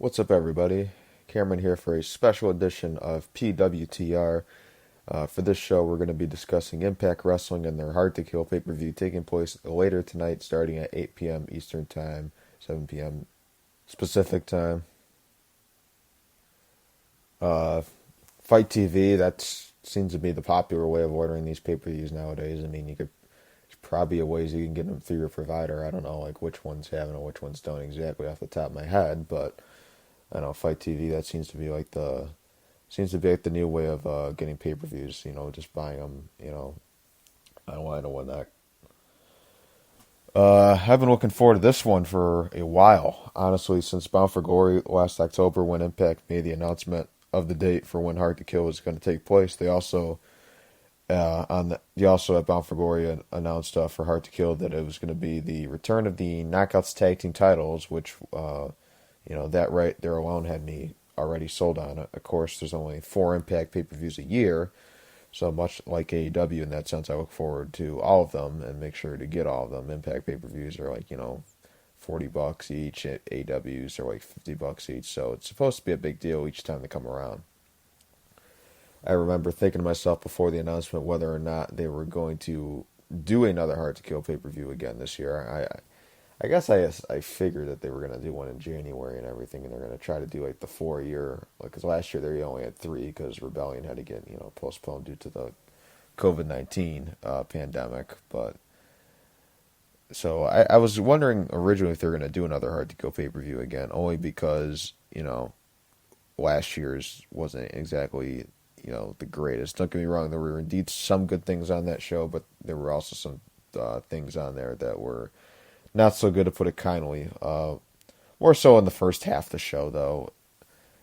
What's up, everybody? Cameron here for a special edition of PWTR. For this show, we're going to be discussing Impact Wrestling and their Hard to Kill pay per view taking place later tonight, starting at 8 p.m. Eastern Time, 7 p.m. Pacific Time. Uh, Fight TV, that seems to be the popular way of ordering these pay per views nowadays. I mean, there's probably a ways you can get them through your provider. I don't know, like which ones have them and which ones don't exactly off the top of my head, but I don't know, Fight TV, that seems to be like the new way of getting pay-per-views, just buying them, online and whatnot. I've been looking forward to this one for a while, honestly, since Bound for Glory last October when Impact made the announcement of the date for when Hard to Kill was going to take place. They also at Bound for Glory announced for Hard to Kill that it was going to be the return of the Knockouts Tag Team titles, which that right there alone had me already sold on it. Of course, there's only 4 Impact pay-per-views a year, so much like AEW in that sense, I look forward to all of them and make sure to get all of them. Impact pay-per-views are like, $40 each. AEWs are like $50 each, so it's supposed to be a big deal each time they come around. I remember thinking to myself before the announcement whether or not they were going to do another Hard to Kill pay-per-view again this year. I guess I figured that they were going to do one in January and everything, and they're going to try to do like the 4 year, because last year they only had 3 because Rebellion had to get postponed due to the COVID-19 pandemic. But so I was wondering originally if they're going to do another Hard to Kill pay per view again, only because last year's wasn't exactly the greatest. Don't get me wrong, there were indeed some good things on that show, but there were also some things on there that were not so good, to put it kindly. More so in the first half of the show, though.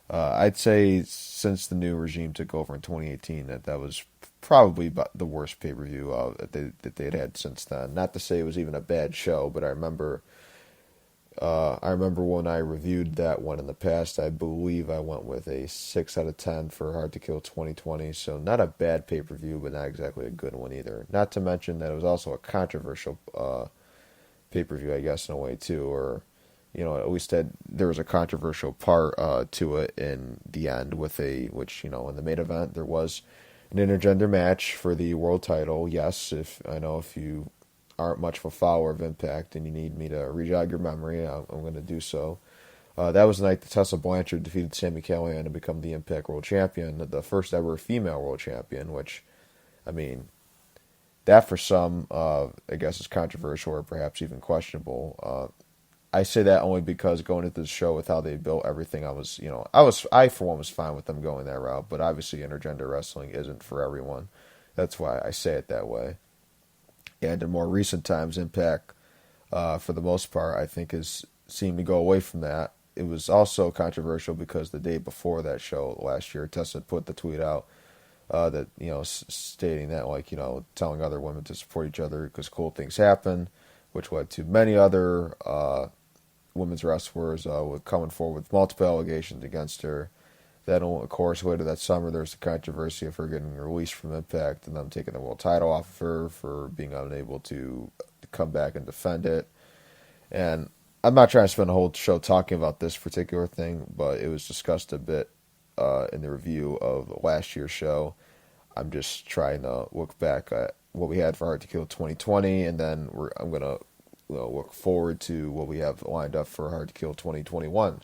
I'd say since the new regime took over in 2018, that was probably about the worst pay-per-view that they'd had since then. Not to say it was even a bad show, but I remember when I reviewed that one in the past, I believe I went with a 6 out of 10 for Hard to Kill 2020. So not a bad pay-per-view, but not exactly a good one either. Not to mention that it was also a controversial pay-per-view, I guess, in a way, too, or, at least there was a controversial part to it in the end which, in the main event, there was an intergender match for the world title. Yes, if you aren't much of a follower of Impact and you need me to rejog your memory, I'm going to do so. That was the night that Tessa Blanchard defeated Sami Callihan to become the Impact World Champion, the first ever female world champion, which, I mean, that for some, I guess, is controversial or perhaps even questionable. I say that only because going into the show with how they built everything, I for one was fine with them going that route, but obviously intergender wrestling isn't for everyone. That's why I say it that way. And in more recent times, Impact, for the most part, I think has seemed to go away from that. It was also controversial because the day before that show last year, Tessa put the tweet out that stating that, like, telling other women to support each other because cool things happen, which led to many other women's wrestlers coming forward with multiple allegations against her. Then, of course, later that summer, there was the controversy of her getting released from Impact and them taking the world title off of her for being unable to come back and defend it. And I'm not trying to spend a whole show talking about this particular thing, but it was discussed a bit in the review of last year's show. I'm just trying to look back at what we had for Hard to Kill 2020, and then I'm going to look forward to what we have lined up for Hard to Kill 2021.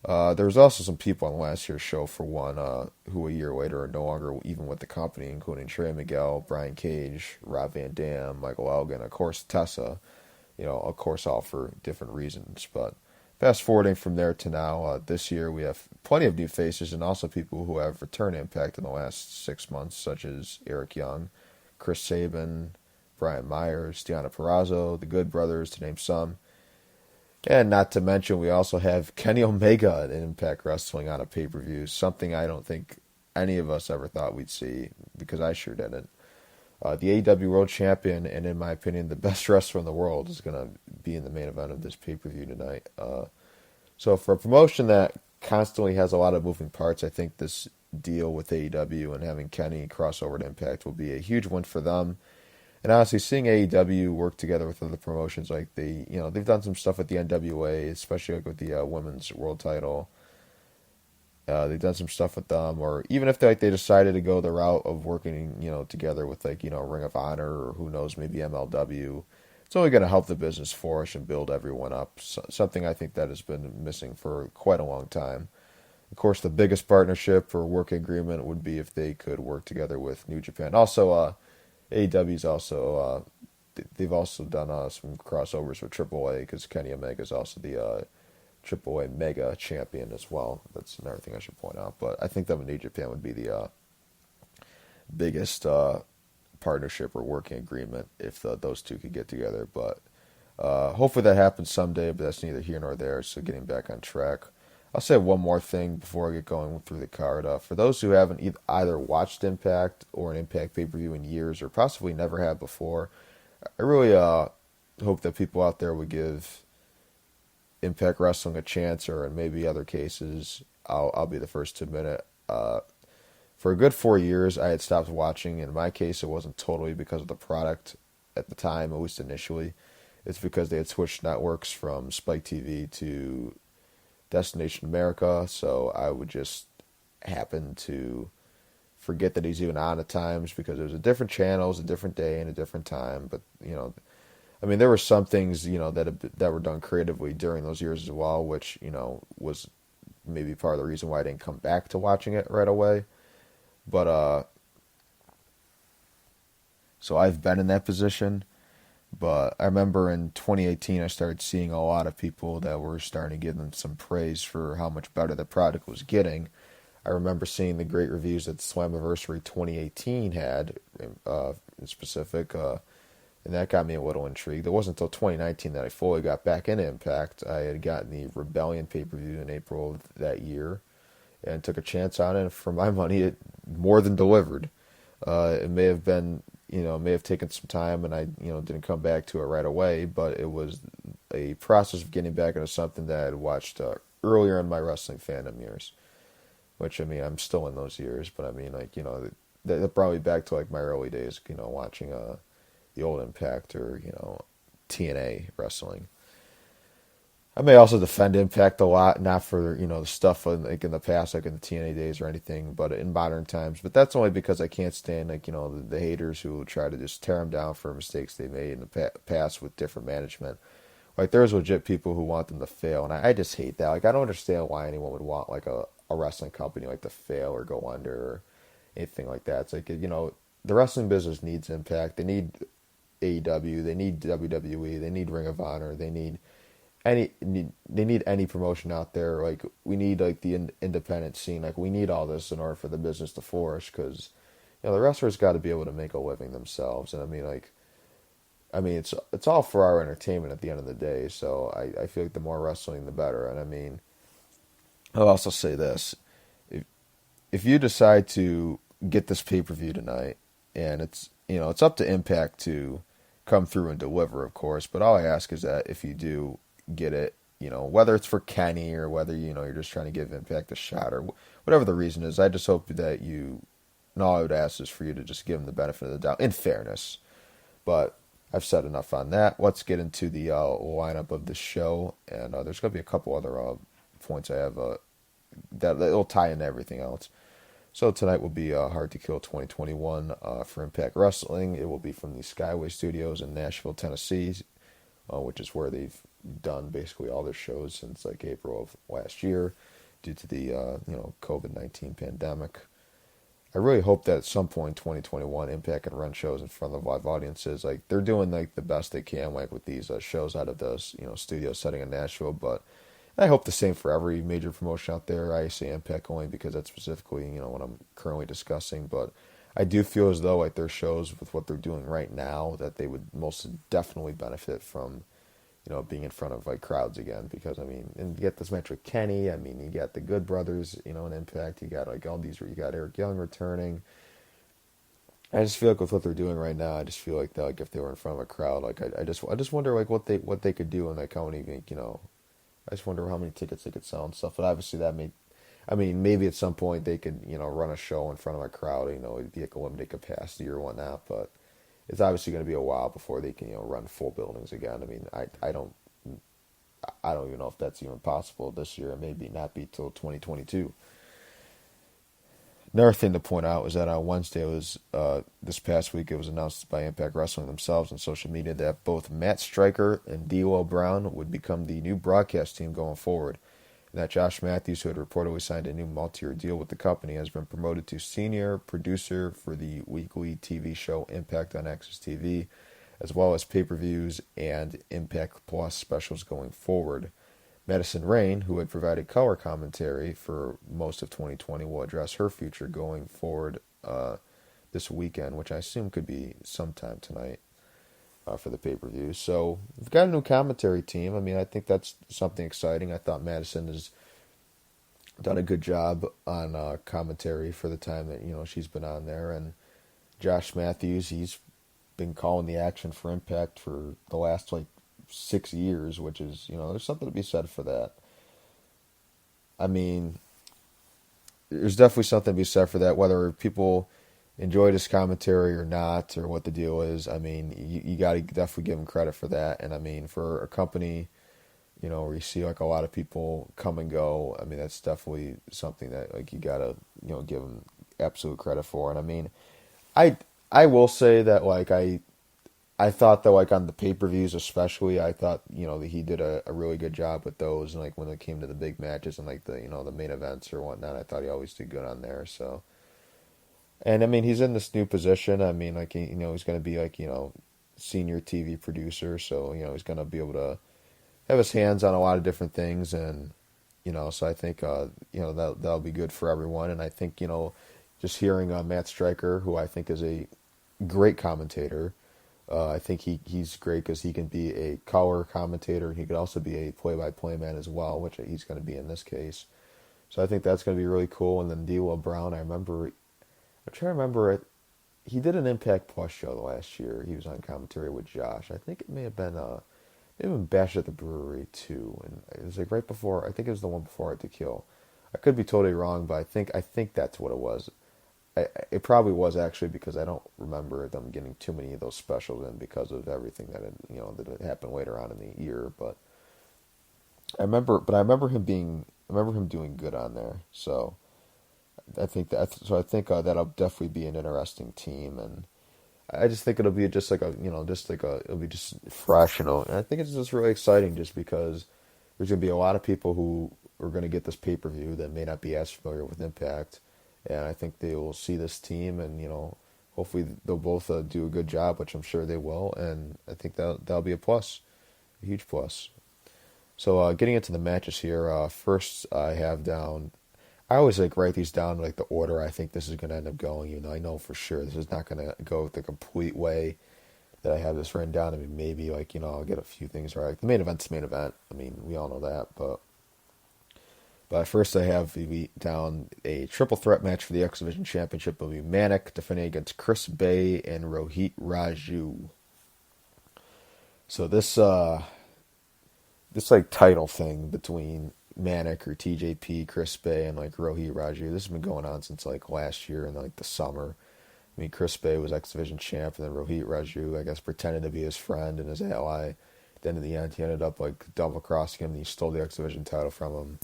There's also some people on last year's show, for one, who a year later are no longer even with the company, including Trey Miguel, Brian Cage, Rob Van Dam, Michael Elgin, of course Tessa, of course all for different reasons. But fast forwarding from there to now, this year we have plenty of new faces and also people who have returned Impact in the last 6 months, such as Eric Young, Chris Sabin, Brian Myers, Deonna Purrazzo, the Good Brothers, to name some. And not to mention, we also have Kenny Omega in Impact Wrestling on a pay-per-view, something I don't think any of us ever thought we'd see, because I sure didn't. The AEW World Champion, and in my opinion, the best wrestler in the world, is going to be in the main event of this pay-per-view tonight. So for a promotion that constantly has a lot of moving parts, I think this deal with AEW and having Kenny cross over to Impact will be a huge win for them. And honestly, seeing AEW work together with other promotions, like they've done some stuff with the NWA, especially like with the women's world title. They've done some stuff with them, or even if they decided to go the route of working, together with like Ring of Honor or who knows, maybe MLW. It's only going to help the business flourish and build everyone up. Something I think that has been missing for quite a long time. Of course, the biggest partnership or work agreement would be if they could work together with New Japan. Also, AEW's also they've also done some crossovers with AAA because Kenny Omega is also the AAA Mega Champion as well. That's another thing I should point out. But I think that New Japan would be the biggest partnership or working agreement if those two could get together. But hopefully that happens someday, but that's neither here nor there. So getting back on track. I'll say one more thing before I get going through the card. For those who haven't either watched Impact or an Impact pay-per-view in years or possibly never have before, I really hope that people out there would give Impact Wrestling a chance, or in maybe other cases, I'll be the first to admit it. For a good 4 years, I had stopped watching. In my case, it wasn't totally because of the product at the time, at least initially. It's because they had switched networks from Spike TV to Destination America, so I would just happen to forget that he's even on at times because it was a different channel, it was a different day and a different time. But I mean, there were some things that were done creatively during those years as well, which was maybe part of the reason why I didn't come back to watching it right away. But so I've been in that position. But I remember in 2018, I started seeing a lot of people that were starting to give them some praise for how much better the product was getting. I remember seeing the great reviews that Slammiversary 2018 had, in specific, and that got me a little intrigued. It wasn't until 2019 that I fully got back into Impact. I had gotten the Rebellion pay-per-view in April of that year and took a chance on it. And for my money, it more than delivered. It may have been, may have taken some time, and I, didn't come back to it right away. But it was a process of getting back into something that I had watched earlier in my wrestling fandom years. Which, I mean, I'm still in those years, but I mean, like, that brought me back to like my early days, watching the old Impact or TNA wrestling. I may also defend Impact a lot, not for the stuff like in the past, like in the TNA days or anything, but in modern times. But that's only because I can't stand like the haters who will try to just tear them down for mistakes they made in the past with different management. Like there's legit people who want them to fail, and I just hate that. Like I don't understand why anyone would want like a wrestling company like to fail or go under or anything like that. It's like the wrestling business needs Impact. They need AEW. They need WWE. They need Ring of Honor. They need any promotion out there. Like we need like the independent scene. Like we need all this in order for the business to flourish. Because the wrestlers got to be able to make a living themselves. And I mean it's all for our entertainment at the end of the day. So I feel like the more wrestling, the better. And I mean, I'll also say this: if you decide to get this pay-per-view tonight, and it's up to Impact to come through and deliver, of course. But all I ask is that if you do get it, whether it's for Kenny or whether you're just trying to give Impact a shot or whatever the reason is, I just hope that and all I would ask is for you to just give them the benefit of the doubt, in fairness. But I've said enough on that. Let's get into the lineup of the show, and there's going to be a couple other points I have that'll tie into everything else. So tonight will be Hard to Kill 2021 for Impact Wrestling. It will be from the Skyway Studios in Nashville, Tennessee, which is where they've done basically all their shows since like April of last year due to the COVID-19 pandemic. I really hope that at some point in 2021 Impact can run shows in front of live audiences. Like they're doing like the best they can like with these shows out of the studio setting in Nashville, but I hope the same for every major promotion out there. I say Impact only because that's specifically what I'm currently discussing, but I do feel as though like their shows with what they're doing right now that they would most definitely benefit from being in front of like crowds again, because I mean, and you get this match with Kenny. I mean, you got the Good Brothers, in Impact. You got like all these. You got Eric Young returning. I just feel like with what they're doing right now, I just feel like that, like if they were in front of a crowd, like I just wonder like what they could do and like how many I just wonder how many tickets they could sell and stuff. But obviously maybe at some point they could run a show in front of a crowd, be like a limited capacity or whatnot. But it's obviously going to be a while before they can run full buildings again. I mean, I don't even know if that's even possible this year. It maybe not be till 2022. Another thing to point out was that on Wednesday, it was this past week, it was announced by Impact Wrestling themselves on social media that both Matt Stryker and D'Lo Brown would become the new broadcast team going forward, and that Josh Matthews, who had reportedly signed a new multi-year deal with the company, has been promoted to senior producer for the weekly TV show Impact on Access TV, as well as pay-per-views and Impact Plus specials going forward. Madison Rain, who had provided color commentary for most of 2020, will address her future going forward this weekend, which I assume could be sometime tonight for the pay-per-view. So we've got a new commentary team. I mean, I think that's something exciting. I thought Madison has done a good job on commentary for the time that she's been on there, and Josh Matthews, he's been calling the action for Impact for the last 6 years, which is, there's something to be said for that. I mean, there's definitely something to be said for that, whether people enjoy his commentary or not, or what the deal is. I mean, you got to definitely give him credit for that. And I mean, for a company, where you see a lot of people come and go, I mean, that's definitely something that you got to, give him absolute credit for. And I mean, I will say that I thought that on the pay-per-views especially, I thought that he did a really good job with those, and when it came to the big matches and the the main events or whatnot, I thought he always did good on there. So, and I mean, he's in this new position. I mean, he's going to be senior TV producer, so he's going to be able to have his hands on a lot of different things, and so I think that'll be good for everyone. And I think just hearing Matt Stryker, who I think is a great commentator. I think he's great because he can be a color commentator, and he could also be a play-by-play man as well, which he's going to be in this case. So I think that's going to be really cool. And then D'Lo Brown, I'm trying to remember it. He did an Impact Plus show the last year. He was on commentary with Josh. I think it may have been Bash at the Brewery too, and it was right before. I think it was the one before Hard to Kill. I could be totally wrong, but I think that's what it was. It probably was actually, because I don't remember them getting too many of those specials in because of everything that had happened later on in the year. But I remember him doing good on there. So I think that'll definitely be an interesting team, and I just think it'll be just it'll be just fresh, And I think it's just really exciting, just because there's gonna be a lot of people who are gonna get this pay-per-view that may not be as familiar with Impact. And I think they will see this team, and hopefully they'll both do a good job, which I'm sure they will. And I think that'll be a huge plus. So getting into the matches here, first I have down. I always write these down the order I think this is going to end up going. Even though I know for sure this is not going to go the complete way that I have this written down. I mean, maybe I'll get a few things right. The main event's the main event. I mean, we all know that, But first, I have down a triple threat match for the X Division Championship. It'll be Manik defending against Chris Bay and Rohit Raju. So this title thing between Manik or TJP, Chris Bay, and Rohit Raju, this has been going on since last year in the summer. I mean, Chris Bay was X Division champ, and then Rohit Raju, I guess, pretended to be his friend and his ally. Then in the end, he ended up double crossing him, and he stole the X Division title from him.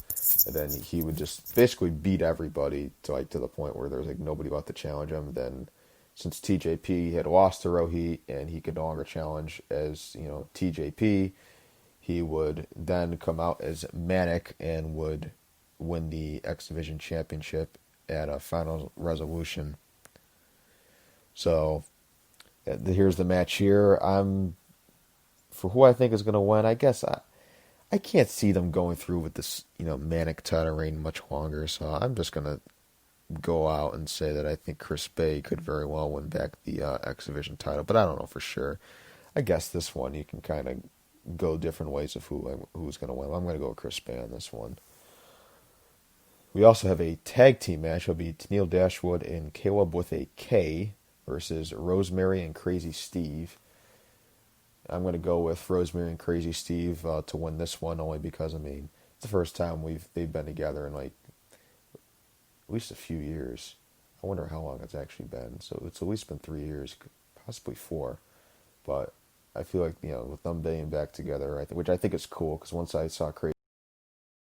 And then he would just basically beat everybody to the point where there was nobody left to challenge him. Then, since TJP had lost to Rohit and he could no longer challenge as TJP, he would then come out as Manik and would win the X Division Championship at a final resolution. So here's the match here. For who I think is going to win, I guess I can't see them going through with this, Manik title reign much longer. So I'm just going to go out and say that I think Chris Bay could very well win back the X Division title, but I don't know for sure. I guess this one you can kind of go different ways of who's going to win. I'm going to go with Chris Bay on this one. We also have a tag team match. It'll be Tennille Dashwood and Caleb with a K versus Rosemary and Crazy Steve. I'm going to go with Rosemary and Crazy Steve to win this one, only because, I mean, it's the first time they've been together in at least a few years. I wonder how long it's actually been. So it's at least been 3 years, possibly four. But I feel like with them being back together, which I think is cool because once I saw Crazy